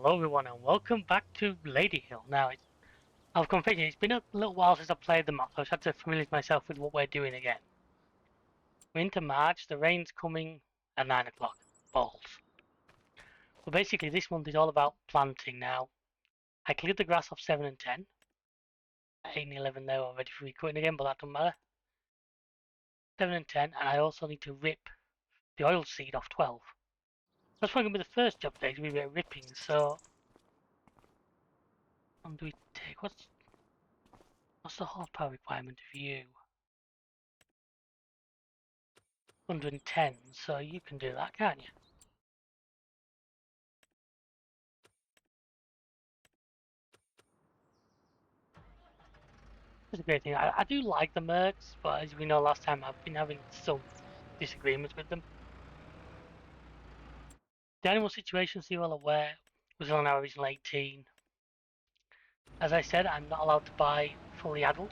Hello everyone and welcome back to Ladyhill. Now, I'll confess it's been a little while since I played the map, so I've had to familiarize myself with what we're doing again. We're into March, the rain's coming at 9 o'clock. Balls. But basically this month is all about planting now. I cleared the grass off 7 and 10. 8 and 11 there are ready for recutting again, but that doesn't matter. 7 and 10, and I also need to rip the oil seed off 12. That's probably going to be the first job today, to be a bit of ripping, so... What do we take? What's the horsepower requirement of you? 110, so you can do that, can't you? It's a great thing. I do like the Mercs, but as we know last time, I've been having some disagreements with them. The animal situation, so you're all aware, was on our original 18. As I said, I'm not allowed to buy fully adult,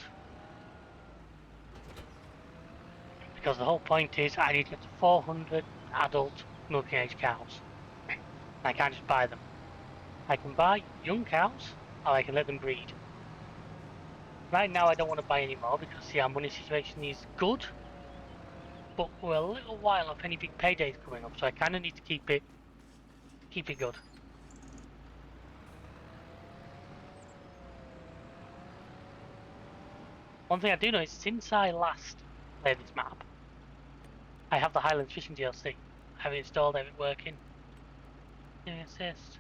because the whole point is I need to get to 400 adult milking age cows. I can't just buy them. I can buy young cows, or I can let them breed. Right now I don't want to buy any more because our money situation is good, but we're a little while off any big paydays coming up, so I kind of need to keep it good. One thing I do know is since I last played this map, I have the Highlands Fishing DLC. I have it installed, I have it working. Giving assist.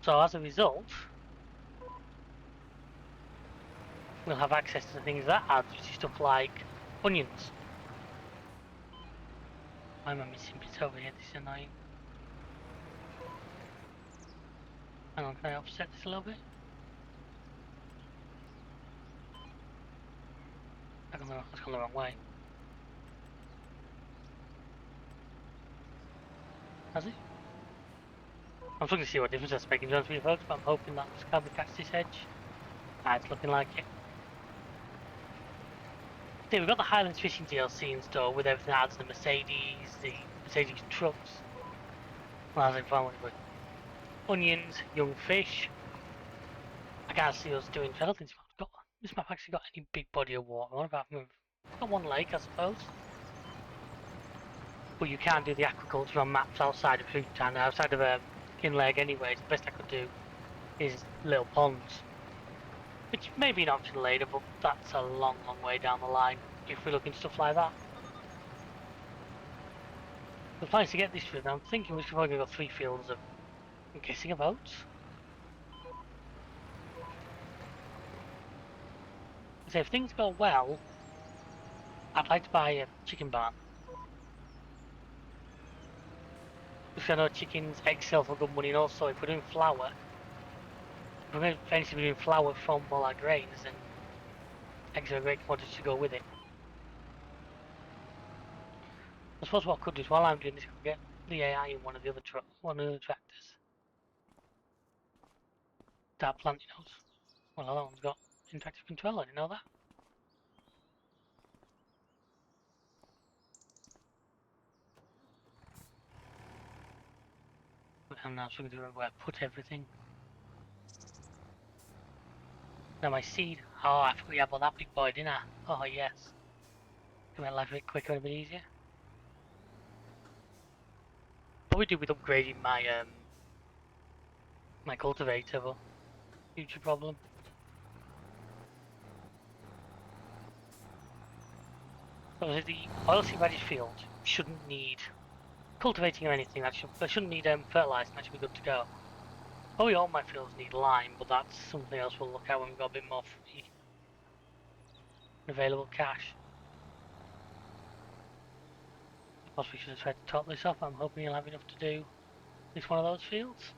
So as a result, we'll have access to things that adds, which is stuff like onions. Why am I missing bits over here? This is annoying. Hang on, can I offset this a little bit? That's gone the wrong way. Has it? I'm struggling to see what difference that's making to you folks, but I'm hoping that's going to catch this edge. Ah, it's looking like it. So we've got the Highlands Fishing DLC installed with everything that adds the Mercedes trucks. Well, as I found with onions, young fish. I can't see us doing. I don't think this map actually got any big body of water on. Apart from it's got one lake, I suppose. But you can't do the aquaculture on maps outside of Hootan, outside of Kinleg anyway. The best I could do is little ponds, which may be an option later, but that's a long way down the line if we're looking at stuff like that. The plan is to get this through. I'm thinking we should probably go 3 fields of, I'm guessing, of oats. So if things go well, I'd like to buy a chicken barn. Because I know chickens excel for good money, and also if we're doing flour, if we're going to eventually be doing flour from all our grains, then eggs are a great commodity to go with it. I suppose what I could do is while I'm doing this, I could get the AI in one of the other tractors. Start planting those. Well, that one's got interactive control. I didn't know that. I'm now struggling to remember where I put everything. Now my seed. Oh, I forgot about that big boy, didn't I? Oh yes. To make life a bit quicker and a bit easier. Probably do with upgrading my my cultivator, but future problem. So the oilseed radish field shouldn't need cultivating or anything. That shouldn't need fertilizer. That should be good to go. Probably all my fields need lime, but that's something else we'll look at when we've got a bit more free available cash. Possibly should have tried to top this off. I'm hoping you'll have enough to do at least one of those fields.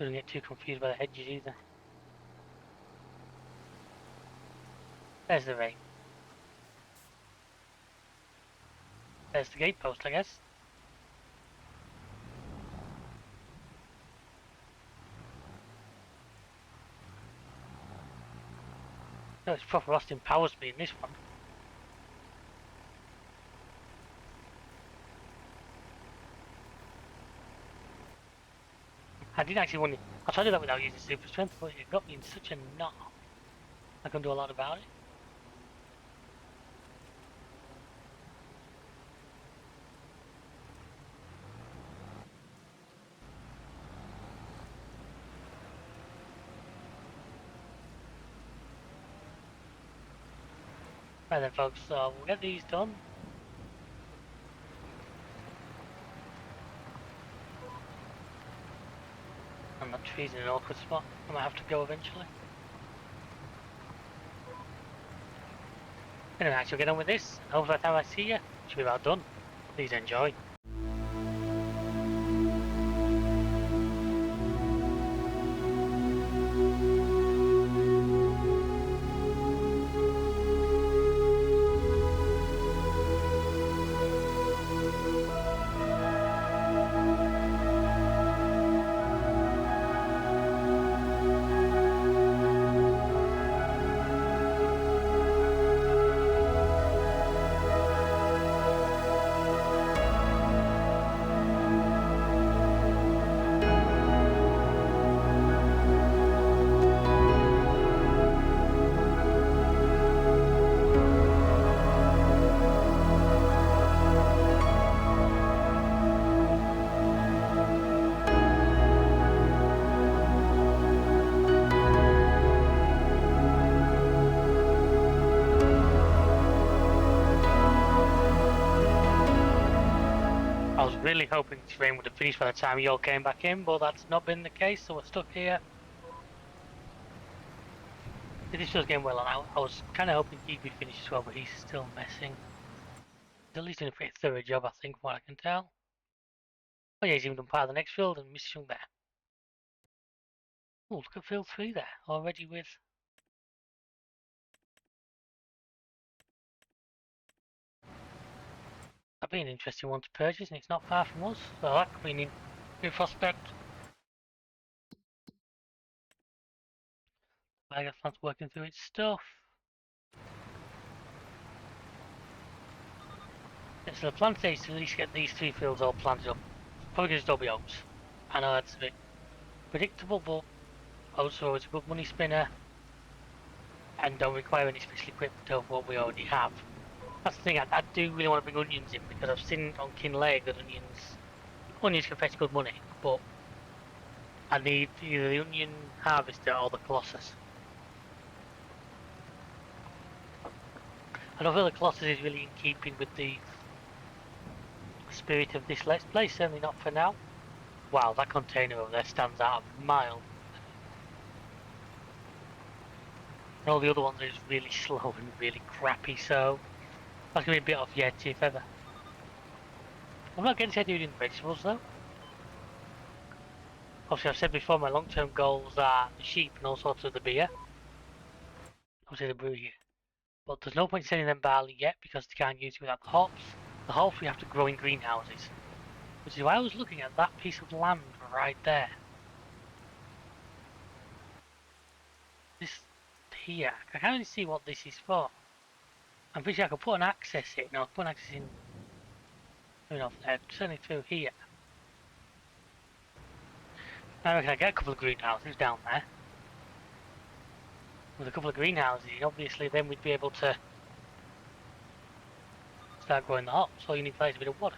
Don't get too confused by the hedges either. There's the rain. There's the gatepost, I guess. No, it's proper Austin Powers me in this one. I didn't actually want to. I tried to do that without using super strength, but it got me in such a knot. I couldn't do a lot about it. Right then, folks. So we'll get these done. And that tree's in an awkward spot. I might have to go eventually. Anyway, I shall get on with this, and hopefully by the time I see you, it should be about done. Please enjoy. I was really hoping this rain would have finished by the time you all came back in, but that's not been the case, so we're stuck here. This feels getting well on. I was kind of hoping he'd be finished as well, but he's still messing. He's at least doing a pretty thorough job, I think, from what I can tell. Oh yeah, he's even done part of the next field and missing there. Oh, look at field 3 there, already with... That'd be an interesting one to purchase, and it's not far from us, so that could be a good prospect. I guess that's working through its stuff. Yeah, so the plan is to at least get these 3 fields all planted up. Probably going to still be oats. I know that's a bit predictable, but oats are always a good money spinner and don't require any special equipment over what we already have. That's the thing, I do really want to bring onions in because I've seen on Kinlay that onions can fetch good money, but I need either the onion harvester or the colossus. I don't feel the colossus is really in keeping with the spirit of this Let's Play, certainly not for now. Wow, that container over there stands out a mile. And all the other ones are just really slow and really crappy, so that's going to be a bit off yet, if ever. I'm not getting to doing vegetables though. Obviously, I've said before, my long-term goals are the sheep and all sorts of the beer. Obviously, the brew here. But there's no point sending them barley yet because they can't use it without the hops. The hops we have to grow in greenhouses. Which is why I was looking at that piece of land right there. This here. I can't really see what this is for. I'm pretty sure I could put an access in. No, I could put an access in. Moving off there. Certainly through here. I reckon I get a couple of greenhouses down there. With a couple of greenhouses, obviously then we'd be able to start growing the hops. All you need for that is a bit of water.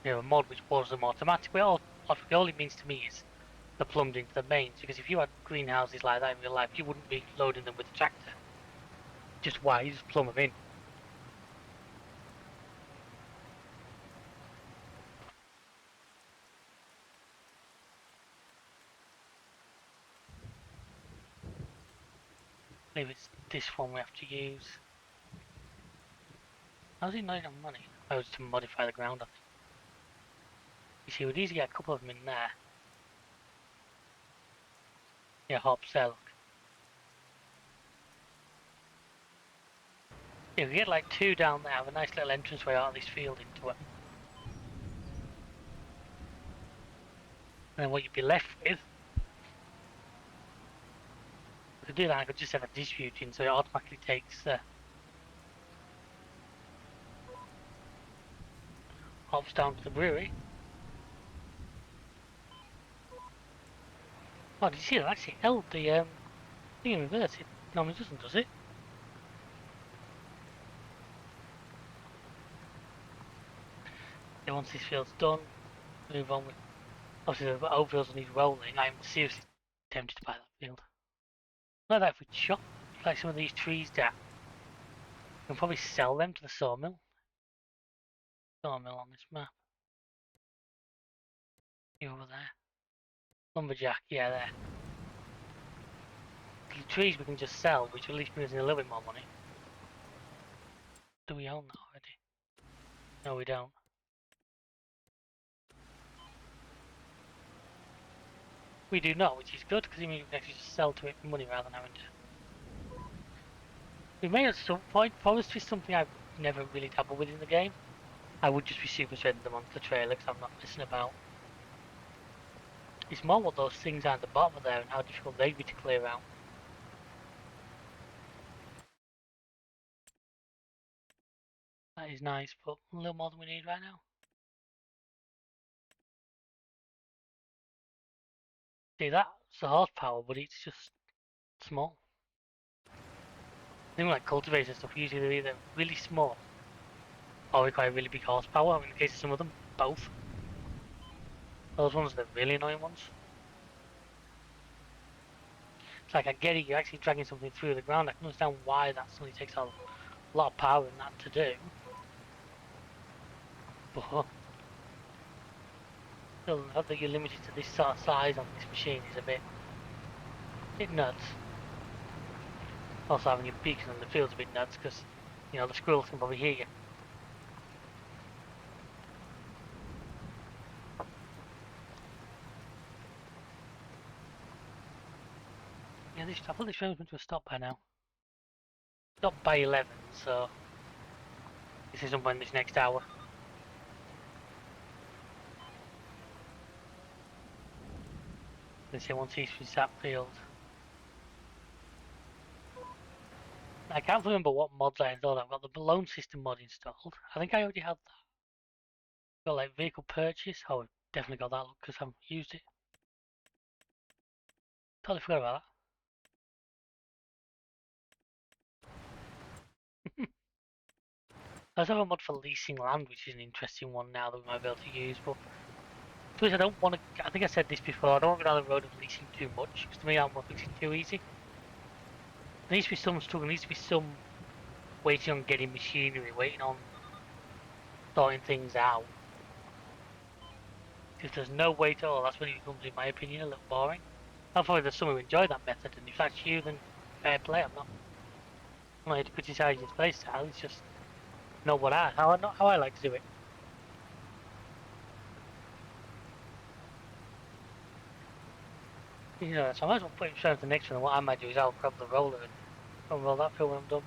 You have a mod which waters them automatically. All it means to me is they're plumbed into the mains, because if you had greenhouses like that in real life, you wouldn't be loading them with a tractor. Just why? You just plumb them in. Maybe it's this one we have to use. How's it not enough money? Oh, it's to modify the ground on it. You see, we'd easily get a couple of them in there. Yeah, hops there, look. Yeah, we get like 2 down there, have a nice little entranceway out of this field into it. And then what you'd be left with, to do that I could just have a distributing so it automatically takes the hops down to the brewery. Oh, did you see that? Actually held the thing in reverse. It normally doesn't, does it? Yeah, once this field's done, move on with. Obviously, the outfields need rolling. I'm seriously tempted to buy that field. Like that, if we chop like some of these trees down, we can probably sell them to the sawmill. Sawmill on this map. You over there. Lumberjack, yeah, there. The trees we can just sell, which will at least bring us in a little bit more money. Do we own that already? No, we don't. We do not, which is good because it means we can actually just sell to it for money rather than having to. We may at some point. Forestry is something I've never really dabbled with in the game. I would just be super shredding them onto the trailer because I'm not messing about. It's more what those things are at the bottom of there and how difficult they'd be to clear out. That is nice, but a little more than we need right now. See, that's the horsepower, but it's just small. Things like cultivators and stuff, usually they're either really small or require really big horsepower. In the case of some of them, both. Those ones are the really annoying ones. It's like I get it, you're actually dragging something through the ground. I can understand why that suddenly takes a lot of power in that to do. But still, the fact that you're limited to this sort of size on this machine is a bit nuts. Also having your beacon on the field's a bit nuts because, you know, the squirrels can probably hear you. Yeah, I thought this film's meant to have stopped by now. Stopped by 11, so this is sometime this next hour. Let's see, once he's finished that field. I can't remember what mods I installed. I've got the balloon system mod installed. I think I already had that. Got like vehicle purchase. Oh, I've definitely got that because I haven't used it. Totally forgot about that. I also have a mod for leasing land, which is an interesting one now that we might be able to use. But please, I don't want to. I think I said this before. I don't want to go down the road of leasing too much because to me, I'm thinking too easy. There needs to be some struggle. There needs to be some waiting on getting machinery, waiting on sorting things out. If there's no wait at all, that's when it becomes, in my opinion, a little boring. Hopefully there's someone who enjoy that method, and if that's you, then fair play. I'm not here to criticise your play style. It's just not how I like to do it. You know, so I might as well put it straight to the next one. And what I might do is I'll grab the roller and unroll that fill when I'm done.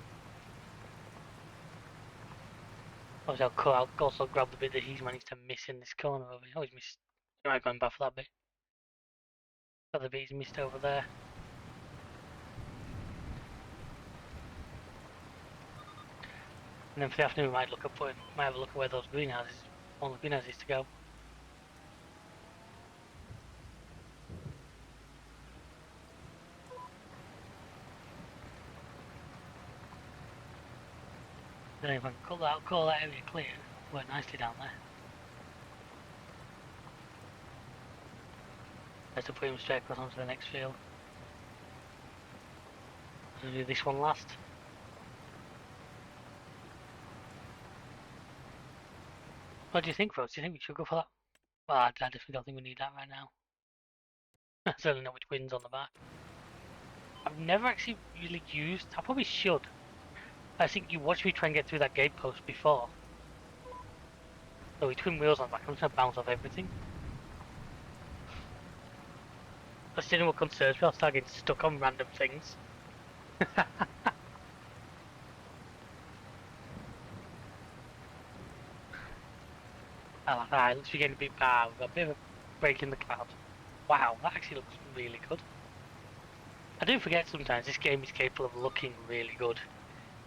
Obviously, I'll cut out, also grab the bit that he's managed to miss in this corner over here. Oh, he's missed. He might going back for that bit. Got the bit he's missed over there. And then for the afternoon, we might might have a look at where those greenhouses, all the greenhouses to go. Then if I can call that area clear, work nicely down there. Let's put him straight across onto the next field. I'll do this one last. What do you think, folks? Do you think we should go for that? Well, I definitely don't think we need that right now. I certainly know which wind's on the back. I've never actually really used. I probably should. I think you watched me try and get through that gate post before. So with twin wheels on the back, I'm just gonna bounce off everything. That's the what concerns me. I'll start getting stuck on random things. Alright, looks like we're getting a bit bad. We've got a bit of a break in the cloud. Wow, that actually looks really good. I do forget sometimes this game is capable of looking really good.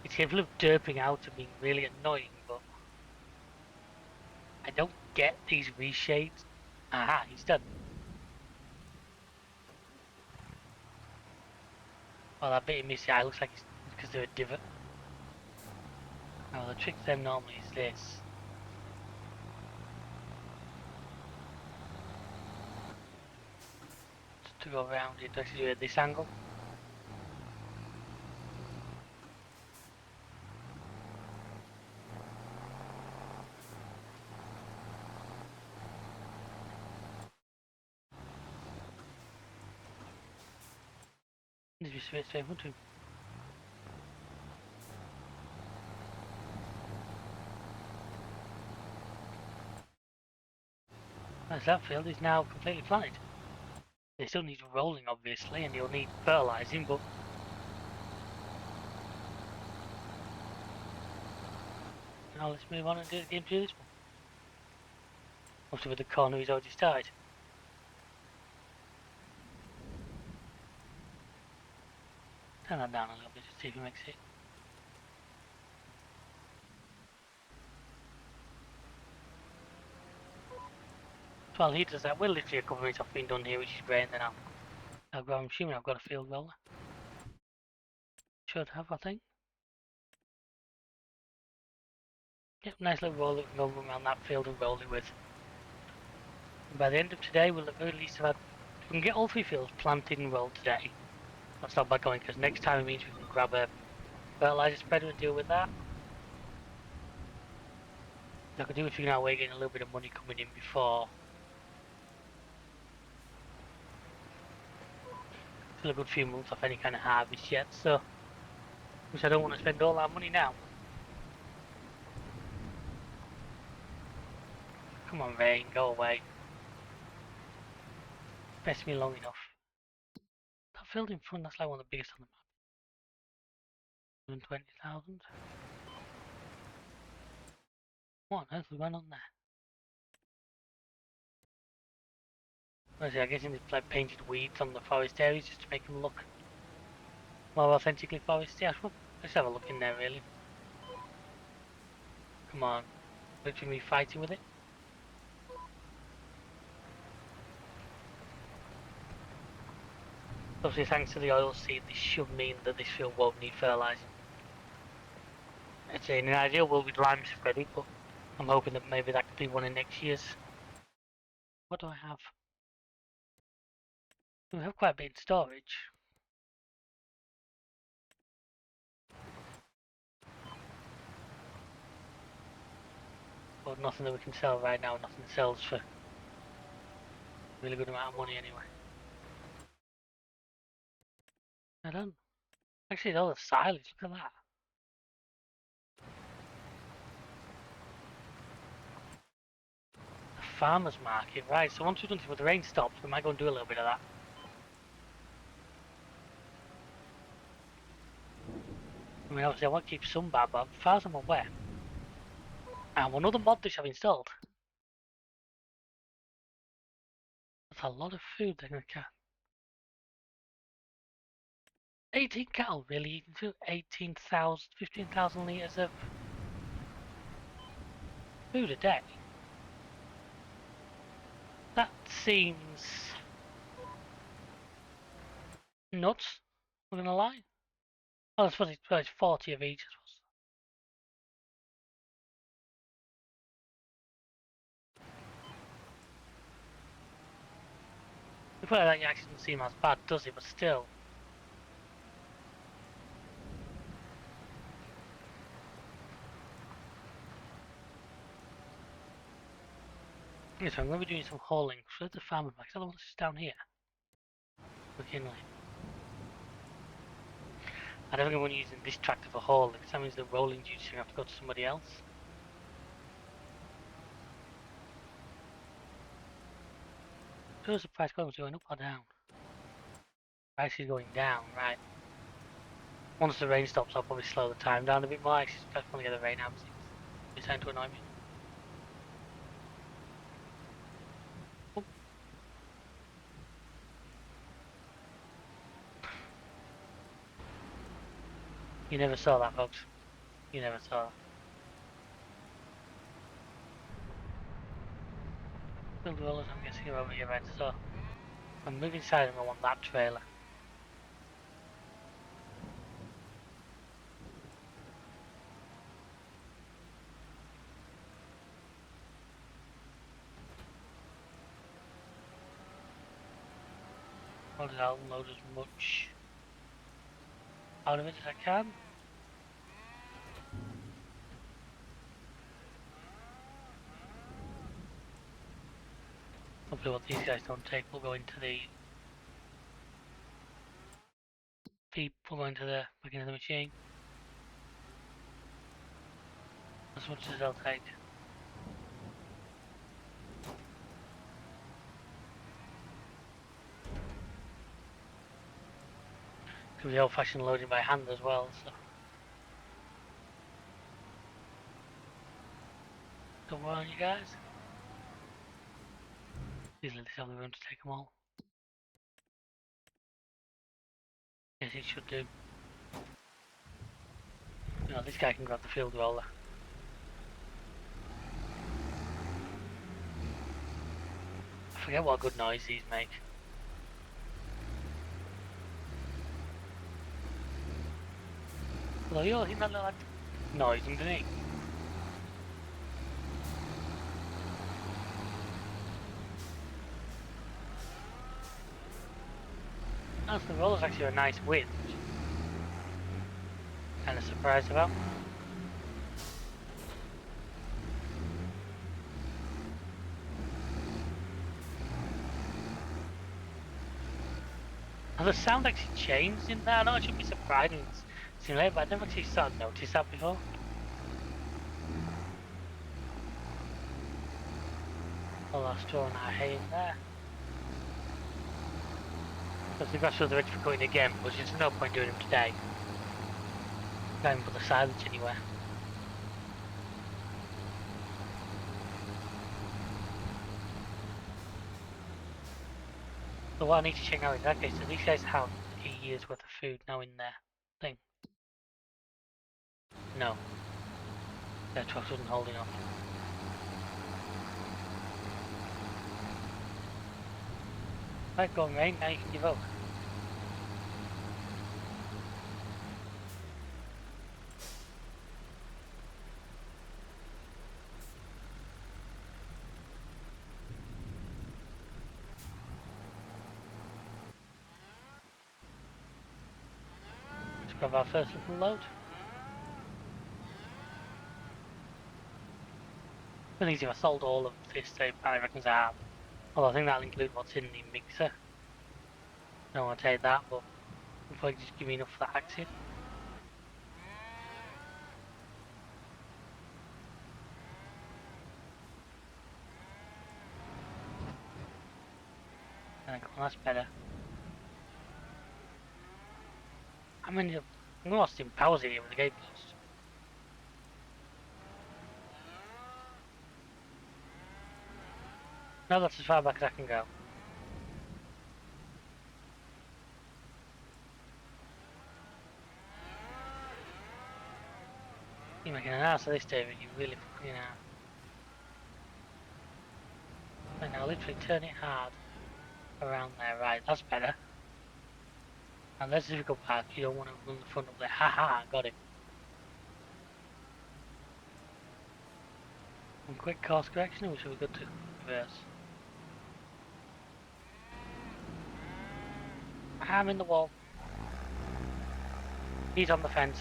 It's capable of derping out and being really annoying, but I don't get these reshapes. Aha, he's done. Oh, that bit you missed, yeah, it looks like it's because they're a divot. Now the trick then normally is this. Just to go around it, to actually do it at this angle. Needs to be straight in front of him. As that field is now completely planted. They still need rolling obviously, and you'll need fertilising, but now let's move on and do this one. Obviously with the corner he's already started. Turn that down a little bit to see if he makes it. While he does that, we're literally a couple of minutes off being done here, which is great, and then I'm assuming I've got a field roller. Should have, I think. Yep, nice little roller we can go around that field and roll it with. And by the end of today, we'll at the very least have had, we can get all 3 fields planted and rolled today. That's not bad going, because next time it means we can grab a fertilizer spreader and deal with that. I could do with figuring out a way of getting a little bit of money coming in before. Still a good few months off any kind of harvest yet, so which I don't want to spend all that money now. Come on, rain, go away. Best me long enough. That field in front, that's like one of the biggest on the map. 120,000. What on earth is going on there? Honestly, I guess it's like painted weeds on the forest areas just to make them look more authentically foresty. Let's have a look in there, really. Come on. Literally me fighting with it. Obviously, thanks to the oil seed, this should mean that this field won't need fertilising. I'd say in an ideal world we'd lime spread it, but I'm hoping that maybe that could be one in next year's. What do I have? We have quite a bit in storage. But nothing that we can sell right now, nothing sells for a really good amount of money anyway. I don't. Actually, all the silage, look at that. The farmer's market, right, so once we've done this, when the rain stops, we might go and do a little bit of that. I mean, obviously I want to keep some bad, but as far as I'm aware. And another mod dish I've installed. That's a lot of food they're going to catch. 18 cattle, really? You can do 18,000, 15,000 litres of food a day. That seems nuts, I'm not gonna lie. Oh, I suppose it's 40 of each, I suppose. If well, that actually doesn't seem as bad, does it? But still. Yes, I'm going to be doing some hauling. So the farmer back. I don't want this down here. McKinley. I don't think I'm going to use this tractor for hauling, because that means the rolling duties are going to have to go to somebody else. Where's the price going? Is it going up or down? Price is going down, right. Once the rain stops, I'll probably slow the time down a bit more. Actually, I want to get the rain out. It's starting to annoy me. Oh. You never saw that, folks. You never saw that. Build rollers, I'm guessing you're over here, right? So I'm moving side and I want that trailer. I'll unload as much out of it as I can. Hopefully what these guys don't take will go into the people going to the back into the machine. As much as they'll take. Could be old-fashioned loading by hand as well, so. Don't worry, you guys. Easily there's only room to take them all. Yes, it should do. You know, this guy can grab the field roller. I forget what good noise these make. Although you all think that little like noise underneath. That's the roller's actually a nice width. Kind of surprised about. And the sound actually changed in there. I know I should be surprised when it's seen later, but I never actually started to notice that before. Well, I'll store our hay in there. Because we've got to the ready for cutting again, but there's no point doing them today. Can't even put the silage anywhere. So what I need to check out is, okay, so these guys have a year's worth of food now in their thing. No. Their truck wasn't holding off. Right, go on, Rain, now you can give up. Let's grab our first little load. I think if I sold all of this, I reckon I have. Although I think that'll include what's in the mixer. I don't want to take that, but it'll probably just give me enough for the axing. That's better. I mean, I'm lost in powers here with the gate closed. No, that's as far back as I can go. You're making an ass of this, David. You really fucking are. Right now, literally turn it hard around there. Right, that's better. And let's if we go back. You don't want to run the front up there. Haha, got it. One quick course correction, or should we go to reverse? I'm in the wall. He's on the fence.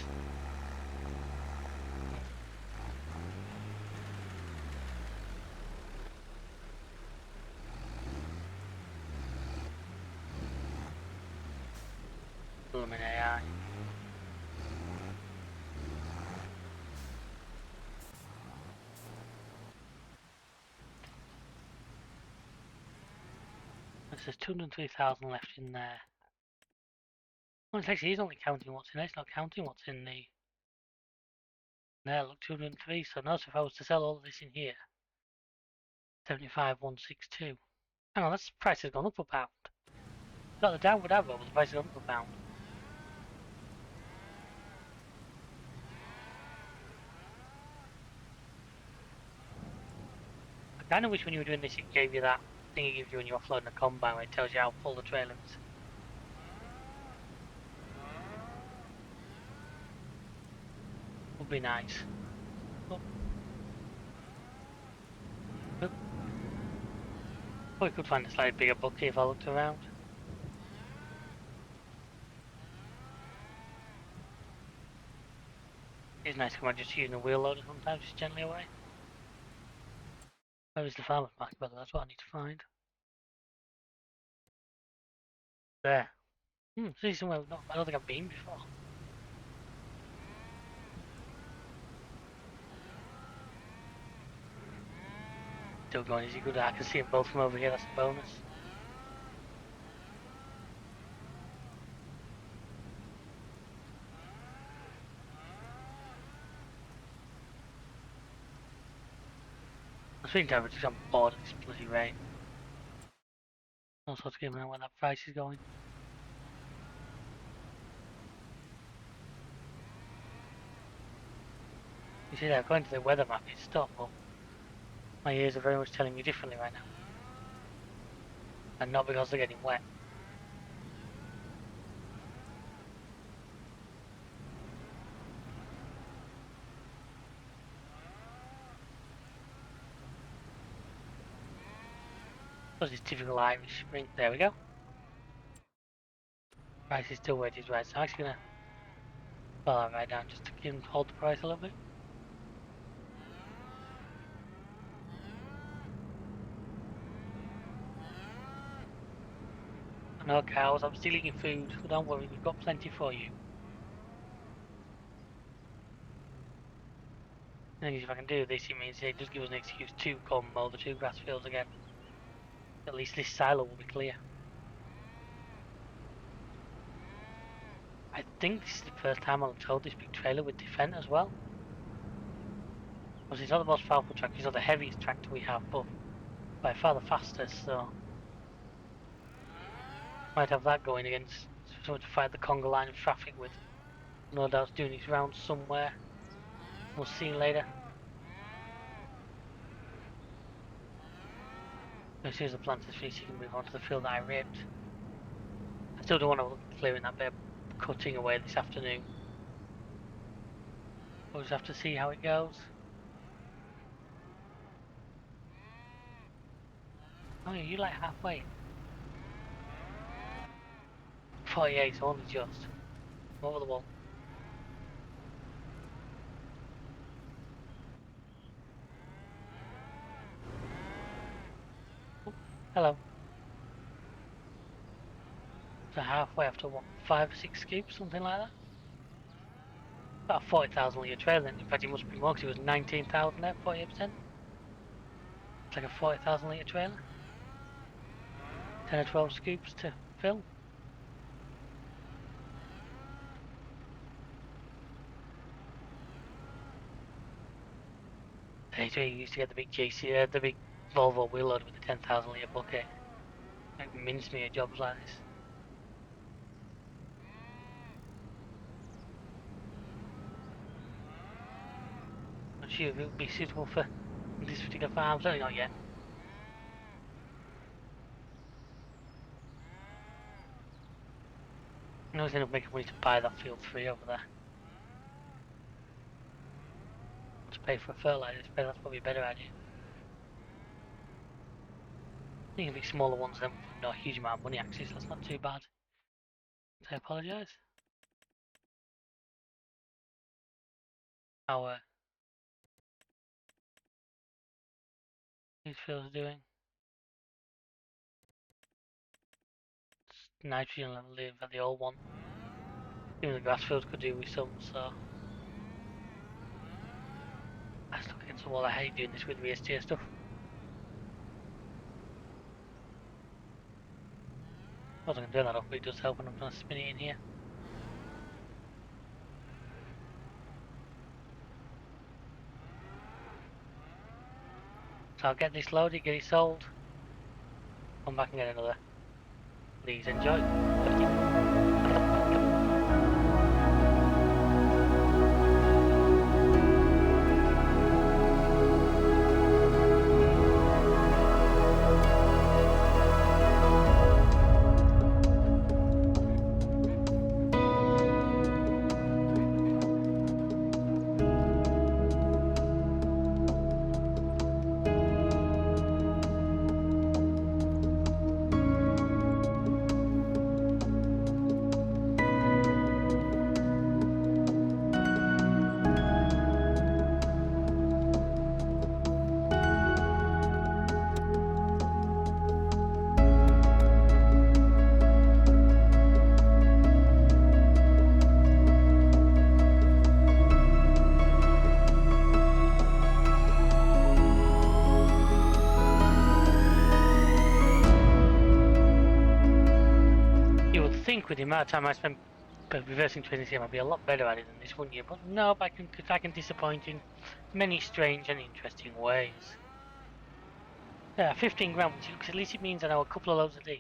Blooming AI. There's 203,000 left in there. Well, it's actually, he's only counting what's in there. It's not counting what's in the... There, look, 203. So notice if I was to sell all of this in here. 75,162. Hang on, that's the price has gone up a pound. Not the downward arrow, but the price has gone up a pound. I kind of wish when you were doing this it gave you that thing it gives you when you're offloading a combine where it tells you how full the trailer is. Would be nice. Oh. Oh. We could find a slightly bigger bucket if I looked around. It's nice when I'm just using a wheel loader sometimes, just gently away. Where is the farmer's market, brother? That's what I need to find. There. See somewhere I don't think I've been before. Still going, is he good? I can see them both from over here, that's a bonus. I'm speaking to because I'm bored of this bloody rain. Also to give me where that price is going. You see there, according to the weather map, it's stopped, but my ears are very much telling me differently right now. And not because they're getting wet. Because it's typical Irish spring. There we go. Price is still where it is, right? So I'm actually gonna pull that right down just to hold the price a little bit. No cows, I'm still eating food, so don't worry, we've got plenty for you. I think if I can do this, it means it just gives us an excuse to come mow the 2 grass fields again. At least this silo will be clear. I think this is the first time I've towed this big trailer with Defend as well. Obviously it's not the most powerful tractor, it's not the heaviest tractor we have, but by far the fastest, so... Might have that going against someone to fight the conga line of traffic with. No doubt it's doing its rounds somewhere. We'll see later. As soon as the plant is finished, you can move on to the field that I ripped. I still don't want to look at clearing that bit of cutting away this afternoon. We'll just have to see how it goes. Oh yeah, you like halfway. 48, so only just. Over the wall. Oh, hello. So halfway after what, 5 or 6 scoops, something like that? About 40,000 litre trailer then. In fact, it must be more because it was 19,000 there, 48%. It's like a 40,000 litre trailer. 10 or 12 scoops to fill. You used to get the big GC, the big Volvo wheel loader with the 10,000 litre bucket. Like mincemeat jobs like this. Not sure if it would be suitable for this particular farm, certainly not yet. I always end up making money to buy that field 3 over there. To pay for a fertiliser, that's probably a better idea. I think a bit smaller ones then for not a huge amount of money actually, so that's not too bad. So I apologise. How these fields doing? It's nitrogen level at the old one. Even the grass fields could do with some, so I stuck against the wall. I hate doing this with VST stuff. I wasn't going to turn that off, but it does help when I'm trying to spin it in here. So I'll get this loaded, get it sold, come back and get another. Please enjoy. Thank you. think with the amount of time I spent reversing training sim, I'd be a lot better at it than this, wouldn't you? But no, I can disappoint in many strange and interesting ways. Yeah, 15 grand, which at least it means I know a couple of loads of these.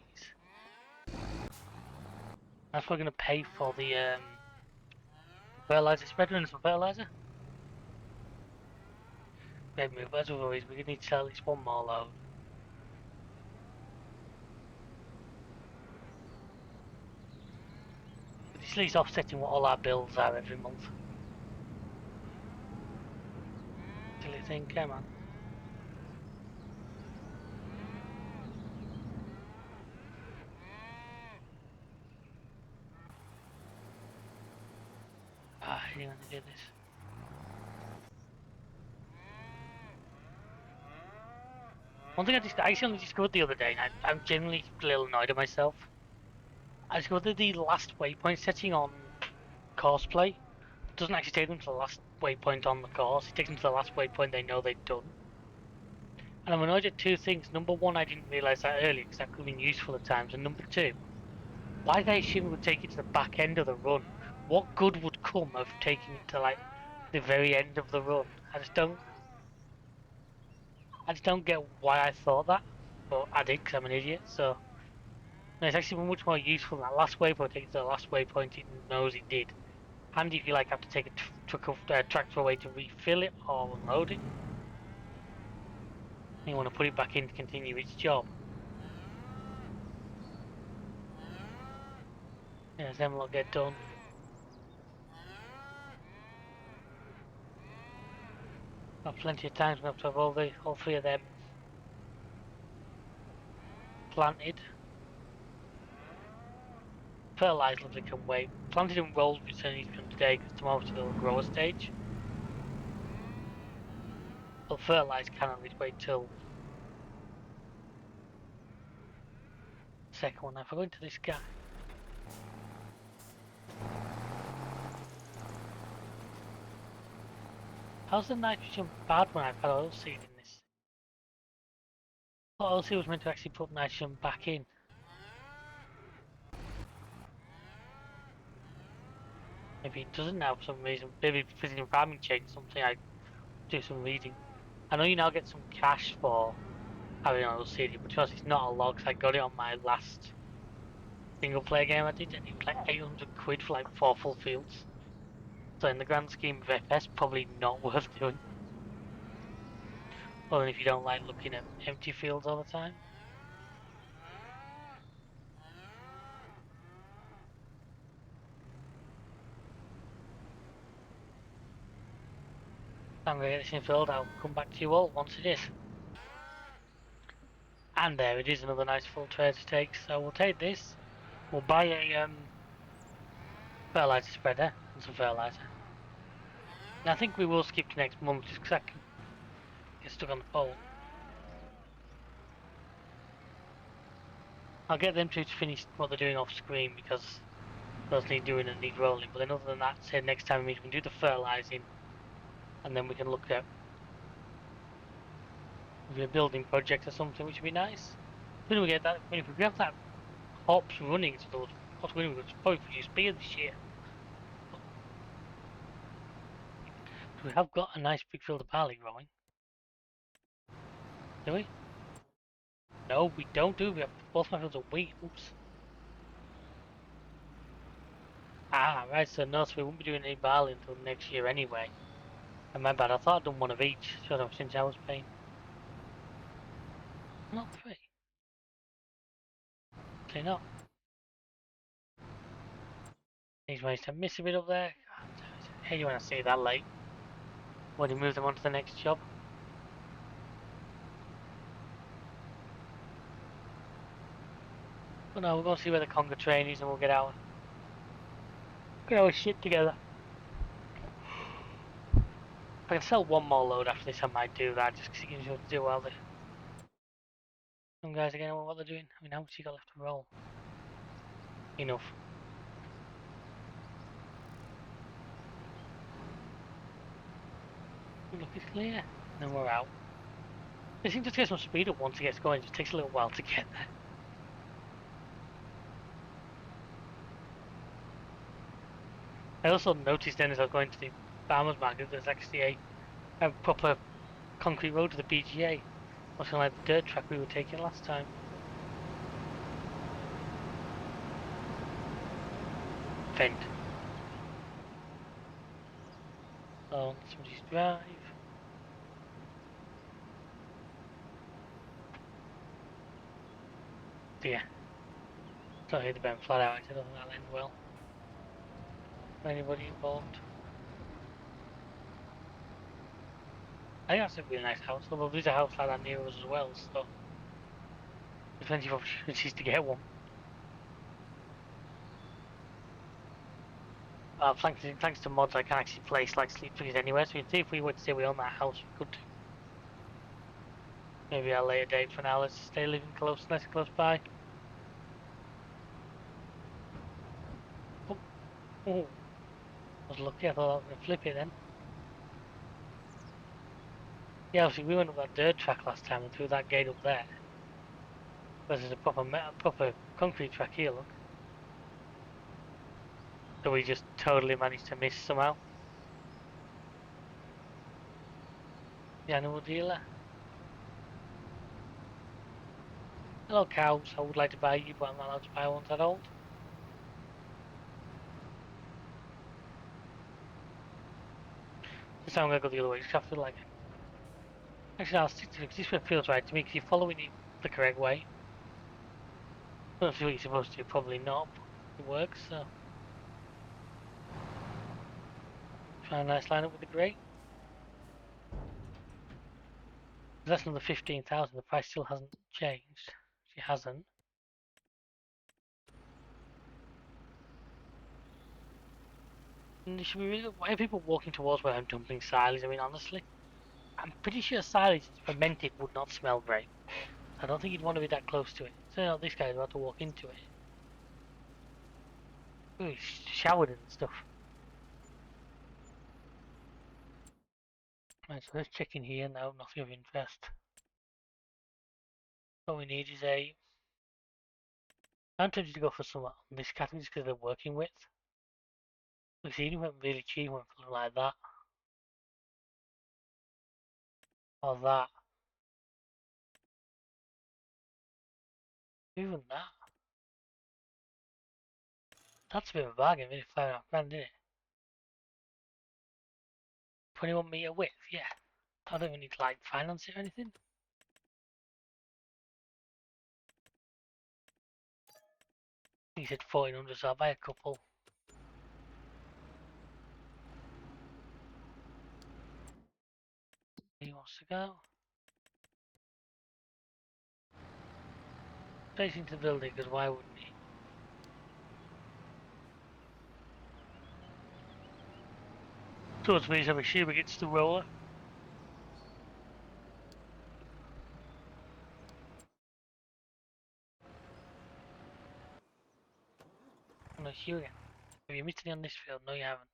That's what we're going to pay for the fertilizer spreader and some fertilizer. Great move, as always, we're going to need to sell at least one more load. But it's at least offsetting what all our bills are every month. Silly thing, come on. I didn't want to do this. One thing I actually only discovered the other day, and I'm genuinely a little annoyed at myself. I discovered that the last waypoint setting on course play doesn't actually take them to the last waypoint on the course, it takes them to the last waypoint they know they've done. And I'm annoyed at two things. Number one, I didn't realise that earlier because that could have been useful at times. And number two, why they assume it would take it to the back end of the run? What good would come of taking it to like the very end of the run? I just don't get why I thought that, but I did because I'm an idiot. So no, it's actually much more useful than that last waypoint. Take it to the last waypoint it knows it did. Handy if you like have to take a tractor away to refill it or unload it. You want to put it back in to continue its job. Yeah, them lot get done. Got plenty of time. We have to have all three of them planted. Fertilised lovely can wait. Planted and rolled we certainly need to come today because tomorrow's still a grower stage. But fertilised can at least wait till the second one. Now if I go into this guy. How's the nitrogen bad when I've had oilseed in this? I thought oilseed was meant to actually put nitrogen back in. Maybe it doesn't now for some reason. Maybe precision farming changed something. I do some reading. I know you now get some cash for having oilseed, but trust it's not a lot because I got it on my last single player game I did, and it was like 800 quid for like 4 full fields. So in the grand scheme of FS, probably not worth doing. Other than if you don't like looking at empty fields all the time. I'm going to get this infilled, I'll come back to you all once it is. And there it is, another nice full tray to take. So we'll take this, we'll buy a fertilizer spreader and some fertilizer. And I think we will skip to next month just because I can get stuck on the pole. I'll get them two to finish what they're doing off screen because those need doing and need rolling. But then other than that, say next time we can do the fertilizing and then we can look at maybe a building project or something, which would be nice. When we get that, if we have that hops running to those hops running, we'll probably produce beer this year. But we have got a nice big field of barley growing. Do we? No, we don't do. We have both my fields of wheat. Oops. Ah, right. So no, so we won't be doing any barley until next year anyway. And my bad. I thought I'd done one of each. Sort of since I was paying. Not three. Okay, not. He's managed to miss a bit up there. Hey, you want to see that late? When he moves them on to the next job. But no, we'll go see where the conga train is and we'll get our shit together. If I can sell one more load after this, I might do that just because it gives you what to do while some guys again what they're doing. I mean, how much you got left to roll? Enough. Look, it's clear. And then we're out. This thing just gets some speed up once it gets going. It just takes a little while to get there. I also noticed then as I was going to the farmers market, there's actually a proper concrete road to the PGA. Much like the dirt track we were taking last time. Vent. On somebody's drive. Dear. Don't hit the bend flat out, I don't think that'll end well. For anybody involved. I think that's a really nice house, although there's a house like that near us as well, so there's plenty of opportunities to get one. Thanks to mods, I can actually place like sleep figures anywhere, so you can see if we were to say we own that house, we could do. Maybe at a later date. For now, let's stay living nice and close by. Oh, oh. I was lucky, I thought I was going to flip it then. Yeah, obviously we went up that dirt track last time and through that gate up there. But there's a proper concrete track here, look. So we just totally managed to miss somehow. The animal dealer. Hello cows, I would like to buy you, but I'm not allowed to buy ones that old. This time I'm going to go the other way, just have to like... Actually, I'll stick to it, because this one feels right to me, because you're following it the correct way. I don't see what you're supposed to do, probably not, but it works, so... Try a nice line up with the grey. That's another 15,000, the price still hasn't changed. It hasn't. And should we really, why are people walking towards where I'm dumping silage? I mean, honestly, I'm pretty sure silage fermented would not smell great. I don't think you'd want to be that close to it. So no, this guy's about to walk into it. Ooh, he's showered and stuff. Right, so let's check in here now, nothing of interest. What we need is a... I'm tempted to go for some on this category just because they're working with. The seeding went really cheap, went for something like that. Or that. Even that. That's a bit of a bargain, really, 5.5 grand, isn't it? 21 meter width, yeah. I don't even need to like finance it or anything. He said 1400, so I'll buy a couple. He wants to go. Straight into the building, because why wouldn't he? Towards me, so I'm assuming it's the roller. I'm assuming. Have you missed any on this field? No, you haven't.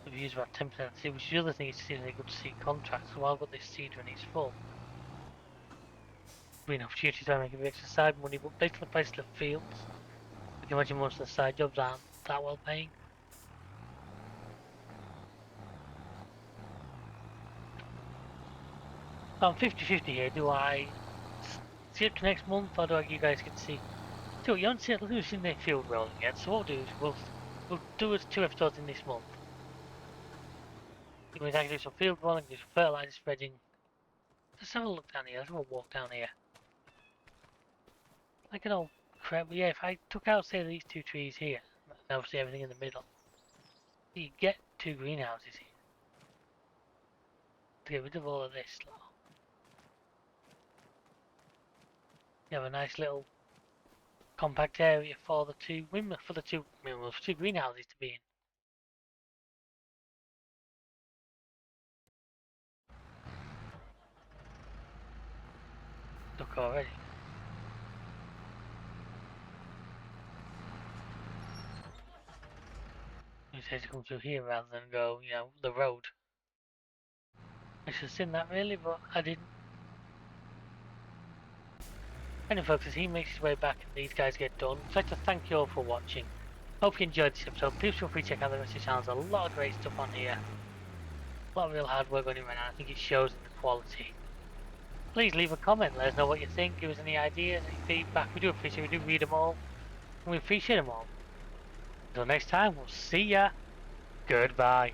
The views about 10%. See, which is the other thing is to see if they could see contracts. So I've got this seed when it's full. Be an opportunity to make a bit extra side money, but based on the price of the fields, I can imagine most of the side jobs aren't that well paying. So I'm 50-50 here. Do I see it next month, or do I you guys can see? So you haven't seen their field rolling yet, so what we'll do is we'll do us 2 episodes in this month. We can do some field rolling, do some fertilizer spreading. Let's have a look down here, let's have a walk down here. Like an old crap, but yeah, if I took out, say, these 2 trees here, and obviously everything in the middle, you get 2 greenhouses here. To get rid of all of this lot. You have a nice little compact area for the two greenhouses to be in. Look already. It says to come through here rather than go, you know, the road. I should have seen that really, but I didn't. Anyway folks, as he makes his way back and these guys get done, I'd like to thank you all for watching. Hope you enjoyed this episode. Please feel free to check out the rest of the channel. There's a lot of great stuff on here. A lot of real hard work on it right now. I think it shows in the quality. Please leave a comment, let us know what you think, give us any ideas, any feedback. We do appreciate it, we do read them all, and we appreciate them all. Until next time, we'll see ya. Goodbye.